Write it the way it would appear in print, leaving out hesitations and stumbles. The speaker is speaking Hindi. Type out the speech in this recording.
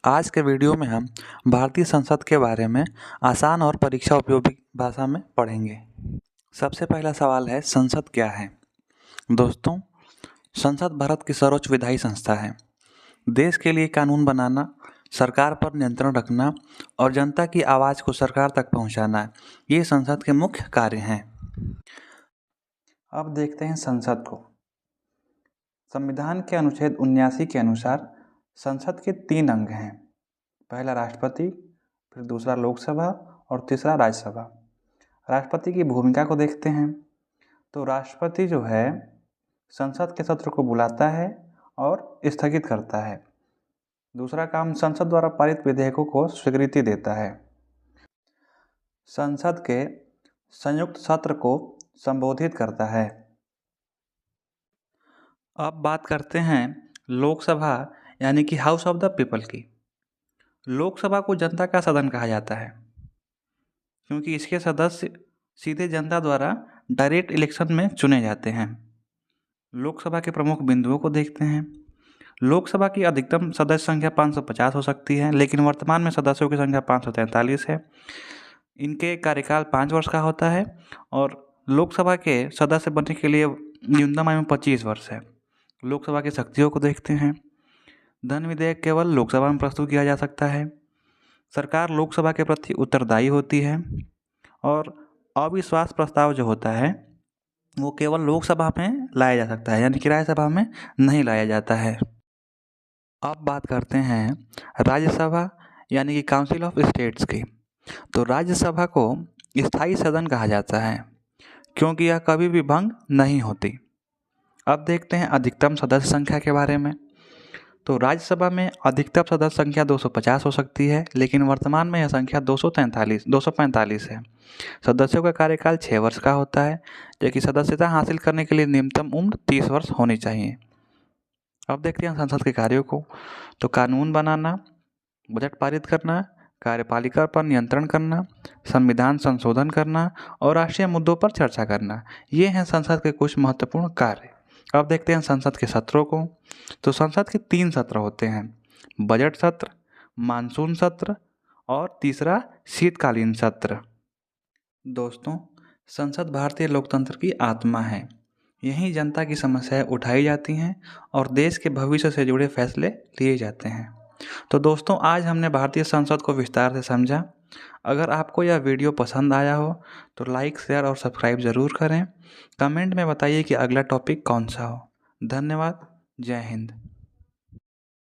आज के वीडियो में हम भारतीय संसद के बारे में आसान और परीक्षा उपयोगी भाषा में पढ़ेंगे। सबसे पहला सवाल है, संसद क्या है? दोस्तों, संसद भारत की सर्वोच्च विधायी संस्था है। देश के लिए कानून बनाना, सरकार पर नियंत्रण रखना और जनता की आवाज़ को सरकार तक पहुंचाना, ये संसद के मुख्य कार्य हैं। अब देखते हैं संसद को। संविधान के अनुच्छेद 79 के अनुसार संसद के 3 अंग हैं। पहला राष्ट्रपति, फिर दूसरा लोकसभा और तीसरा राज्यसभा। राष्ट्रपति की भूमिका को देखते हैं तो राष्ट्रपति जो है संसद के सत्र को बुलाता है और स्थगित करता है। दूसरा काम, संसद द्वारा पारित विधेयकों को स्वीकृति देता है। संसद के संयुक्त सत्र को संबोधित करता है। अब बात करते हैं लोकसभा यानी कि हाउस ऑफ द पीपल की। लोकसभा को जनता का सदन कहा जाता है क्योंकि इसके सदस्य सीधे जनता द्वारा डायरेक्ट इलेक्शन में चुने जाते हैं। लोकसभा के प्रमुख बिंदुओं को देखते हैं। लोकसभा की अधिकतम सदस्य संख्या 550 हो सकती है, लेकिन वर्तमान में सदस्यों की संख्या 543 है। इनके कार्यकाल 5 वर्ष का होता है और लोकसभा के सदस्य बनने के लिए न्यूनतम आयु 25 वर्ष है। लोकसभा की शक्तियों को देखते हैं। धन विधेयक केवल लोकसभा में प्रस्तुत किया जा सकता है। सरकार लोकसभा के प्रति उत्तरदायी होती है और अविश्वास प्रस्ताव जो होता है वो केवल लोकसभा में लाया जा सकता है, यानी कि राज्यसभा में नहीं लाया जाता है। अब बात करते हैं राज्यसभा यानी कि काउंसिल ऑफ स्टेट्स की। तो राज्यसभा को स्थायी सदन कहा जाता है क्योंकि यह कभी भी भंग नहीं होती। अब देखते हैं अधिकतम सदस्य संख्या के बारे में। तो राज्यसभा में अधिकतम सदस्य संख्या 250 हो सकती है, लेकिन वर्तमान में यह संख्या 245 है। सदस्यों का कार्यकाल 6 वर्ष का होता है, जबकि सदस्यता हासिल करने के लिए न्यूनतम उम्र 30 वर्ष होनी चाहिए। अब देखते हैं संसद के कार्यों को। तो कानून बनाना, बजट पारित करना, कार्यपालिका पर नियंत्रण करना, संविधान संशोधन करना और राष्ट्रीय मुद्दों पर चर्चा करना, ये हैं संसद के कुछ महत्वपूर्ण कार्य। अब देखते हैं संसद के सत्रों को। तो संसद के 3 सत्र होते हैं, बजट सत्र, मानसून सत्र और तीसरा शीतकालीन सत्र। दोस्तों, संसद भारतीय लोकतंत्र की आत्मा है। यहीं जनता की समस्याएं उठाई जाती हैं और देश के भविष्य से जुड़े फैसले लिए जाते हैं। तो दोस्तों, आज हमने भारतीय संसद को विस्तार से समझा। अगर आपको यह वीडियो पसंद आया हो तो लाइक, शेयर और सब्सक्राइब ज़रूर करें। कमेंट में बताइए कि अगला टॉपिक कौन सा हो। धन्यवाद। जय हिंद।